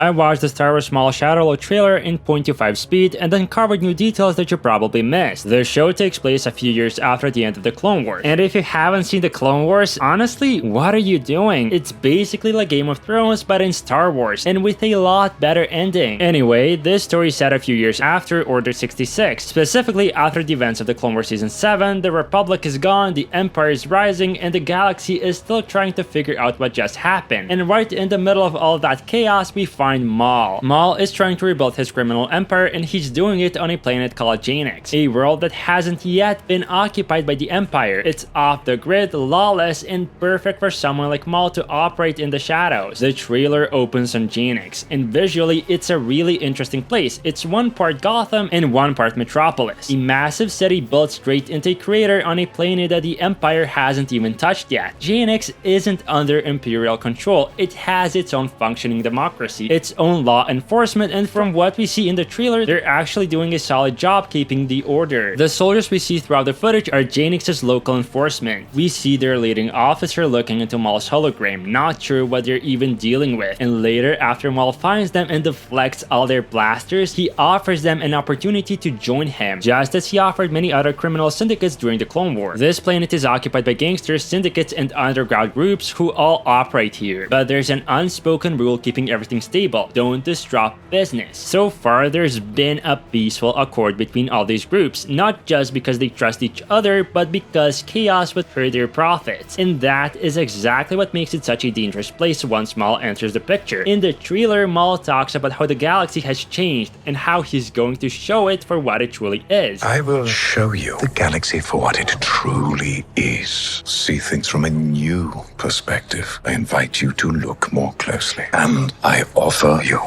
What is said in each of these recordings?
I watched the Star Wars Maul Shadow Lord trailer in 0.25 speed and then covered new details that you probably missed. The show takes place a few years after the end of the Clone Wars, and if you haven't seen the Clone Wars, honestly, what are you doing? It's basically like Game of Thrones but in Star Wars, and with a lot better ending. Anyway, this story is set a few years after Order 66, specifically after the events of the Clone Wars Season 7, the Republic is gone, the Empire is rising, and the galaxy is still trying to figure out what just happened. And right in the middle of all of that chaos, we find Maul. Maul is trying to rebuild his criminal empire, and he's doing it on a planet called Janex, a world that hasn't yet been occupied by the Empire. It's off the grid, lawless, and perfect for someone like Maul to operate in the shadows. The trailer opens on Janex, and visually it's a really interesting place. It's one part Gotham and one part Metropolis, a massive city built straight into a crater on a planet that the Empire hasn't even touched yet. Janex isn't under Imperial control, it has its own functioning democracy, its own law enforcement, and from what we see in the trailer, they're actually doing a solid job keeping the order. The soldiers we see throughout the footage are Janex's local enforcement. We see their leading officer looking into Maul's hologram, not sure what they're even dealing with, and later, after Maul finds them and deflects all their blasters, he offers them an opportunity to join him, just as he offered many other criminal syndicates during the Clone Wars. This planet is occupied by gangsters, syndicates, and underground groups who all operate here, but there's an unspoken rule keeping everything stable: don't disrupt business. So far, there's been a peaceful accord between all these groups, not just because they trust each other, but because chaos would hurt their profits. And that is exactly what makes it such a dangerous place once Maul enters the picture. In the trailer, Maul talks about how the galaxy has changed and how he's going to show it for what it truly is. I will show you the galaxy for what it truly is. See things from a new perspective. I invite you to look more closely, and I offer you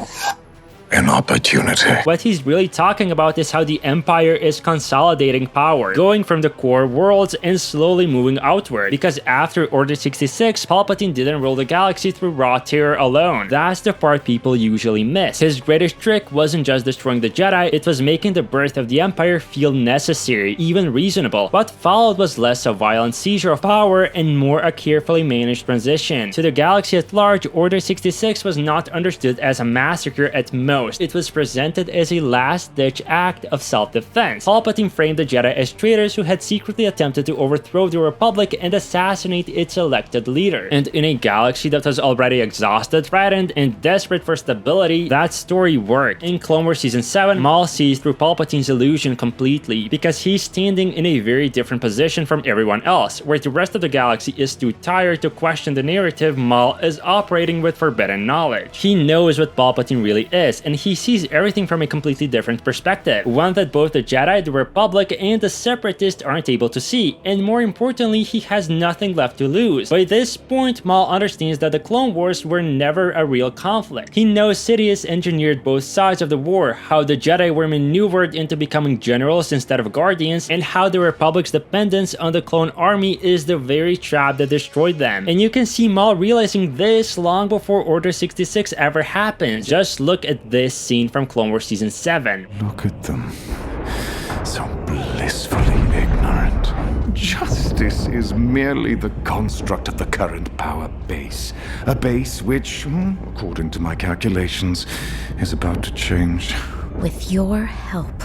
an opportunity. What he's really talking about is how the Empire is consolidating power, going from the core worlds and slowly moving outward, because after Order 66, Palpatine didn't rule the galaxy through raw terror alone. That's the part people usually miss. His greatest trick wasn't just destroying the Jedi, it was making the birth of the Empire feel necessary, even reasonable. What followed was less a violent seizure of power and more a carefully managed transition. To the galaxy at large, Order 66 was not understood as a massacre at most. It was presented as a last-ditch act of self-defense. Palpatine framed the Jedi as traitors who had secretly attempted to overthrow the Republic and assassinate its elected leader. And in a galaxy that was already exhausted, threatened, and desperate for stability, that story worked. In Clone Wars Season 7, Maul sees through Palpatine's illusion completely, because he's standing in a very different position from everyone else, where the rest of the galaxy is too tired to question the narrative. Maul is operating with forbidden knowledge. He knows what Palpatine really is, and he sees everything from a completely different perspective, one that both the Jedi, the Republic, and the Separatists aren't able to see, and more importantly, he has nothing left to lose. By this point, Maul understands that the Clone Wars were never a real conflict. He knows Sidious engineered both sides of the war, how the Jedi were maneuvered into becoming generals instead of guardians, and how the Republic's dependence on the clone army is the very trap that destroyed them. And you can see Maul realizing this long before Order 66 ever happens. Just look at this scene from Clone Wars Season 7. Look at them. So blissfully ignorant. Justice is merely the construct of the current power base. A base which, according to my calculations, is about to change. With your help,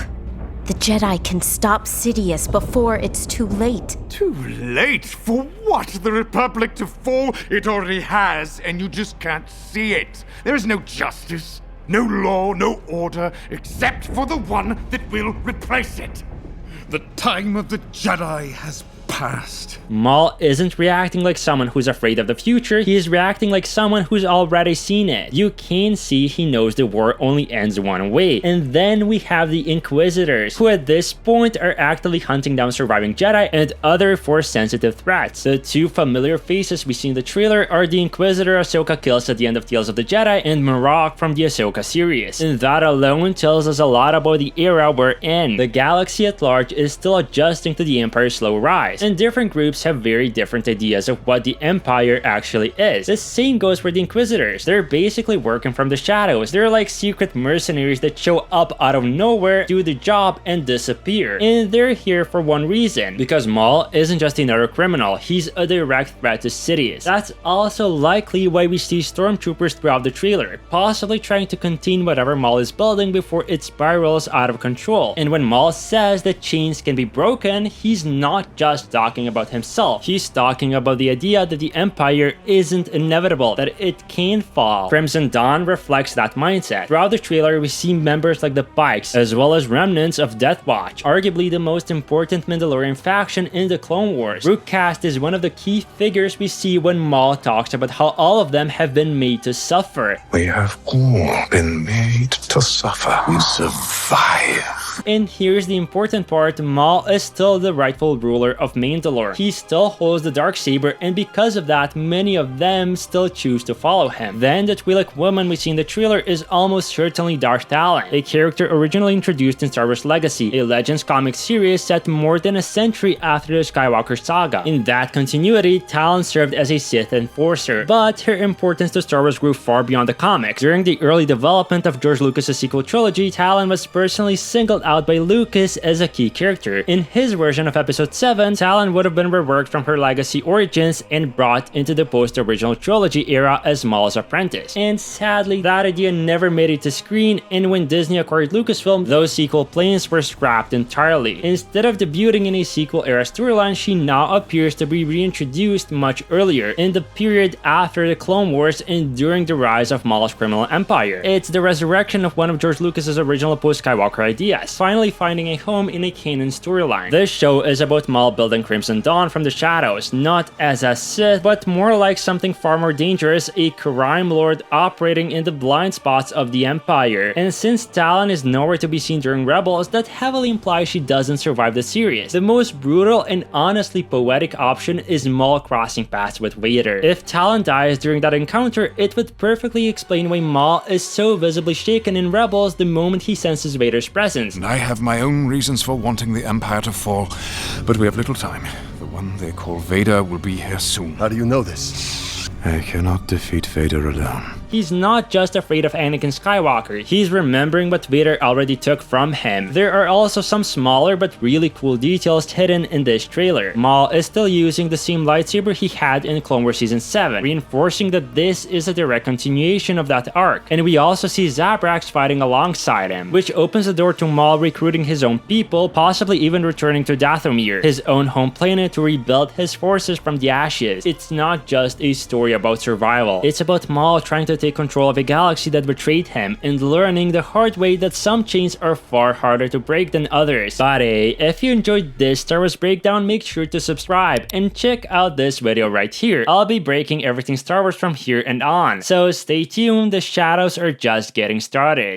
the Jedi can stop Sidious before it's too late. Too late? For what? The Republic to fall? It already has, and you just can't see it. There is no justice. No law, no order, except for the one that will replace it. The time of the Jedi has passed. Maul isn't reacting like someone who's afraid of the future, he is reacting like someone who's already seen it. You can see he knows the war only ends one way. And then we have the Inquisitors, who at this point are actively hunting down surviving Jedi and other Force-sensitive threats. The two familiar faces we see in the trailer are the Inquisitor Ahsoka kills at the end of Tales of the Jedi and Marok from the Ahsoka series. And that alone tells us a lot about the era we're in. The galaxy at large is still adjusting to the Empire's slow rise. and different groups have very different ideas of what the Empire actually is. The same goes for the Inquisitors. They're basically working from the shadows. They're like secret mercenaries that show up out of nowhere, do the job, and disappear. And they're here for one reason, because Maul isn't just another criminal, he's a direct threat to Sidious. That's also likely why we see stormtroopers throughout the trailer, possibly trying to contain whatever Maul is building before it spirals out of control. And when Maul says that chains can be broken, he's not just talking about himself, he's talking about the idea that the Empire isn't inevitable, that it can fall. Crimson Dawn reflects that mindset. Throughout the trailer, we see members like the Pikes, as well as remnants of Death Watch, arguably the most important Mandalorian faction in the Clone Wars. Rookcast is one of the key figures we see when Maul talks about how all of them have been made to suffer. We have all been made to suffer. We survive. And here's the important part, Maul is still the rightful ruler of Mandalore. He still holds the Darksaber, and because of that, many of them still choose to follow him. Then the Twi'lek woman we see in the trailer is almost certainly Darth Talon, a character originally introduced in Star Wars Legacy, a Legends comic series set more than a century after the Skywalker saga. In that continuity, Talon served as a Sith enforcer, but her importance to Star Wars grew far beyond the comics. During the early development of George Lucas' sequel trilogy, Talon was personally singled out by Lucas as a key character. In his version of Episode 7, Talon would have been reworked from her Legacy origins and brought into the post-original trilogy era as Maul's apprentice. And sadly, that idea never made it to screen, and when Disney acquired Lucasfilm, those sequel plans were scrapped entirely. Instead of debuting in a sequel-era storyline, she now appears to be reintroduced much earlier, in the period after the Clone Wars and during the rise of Maul's criminal empire. It's the resurrection of one of George Lucas's original post-Skywalker ideas, finally finding a home in a canon storyline. This show is about Maul building Crimson Dawn from the shadows, not as a Sith, but more like something far more dangerous, a crime lord operating in the blind spots of the Empire. And since Talon is nowhere to be seen during Rebels, that heavily implies she doesn't survive the series. The most brutal and honestly poetic option is Maul crossing paths with Vader. If Talon dies during that encounter, it would perfectly explain why Maul is so visibly shaken in Rebels the moment he senses Vader's presence. And I have my own reasons for wanting the Empire to fall, but we have little time. The one they call Vader will be here soon. How do you know this? I cannot defeat Vader alone. He's not just afraid of Anakin Skywalker, he's remembering what Vader already took from him. There are also some smaller but really cool details hidden in this trailer. Maul is still using the same lightsaber he had in Clone Wars Season 7, reinforcing that this is a direct continuation of that arc. And we also see Zabrax fighting alongside him, which opens the door to Maul recruiting his own people, possibly even returning to Dathomir, his own home planet, to rebuild his forces from the ashes. It's not just a story about survival, it's about Maul trying to take control of a galaxy that betrayed him and learning the hard way that some chains are far harder to break than others. But hey, if you enjoyed this Star Wars breakdown, make sure to subscribe and check out this video right here. I'll be breaking everything Star Wars from here and on, so stay tuned, the shadows are just getting started.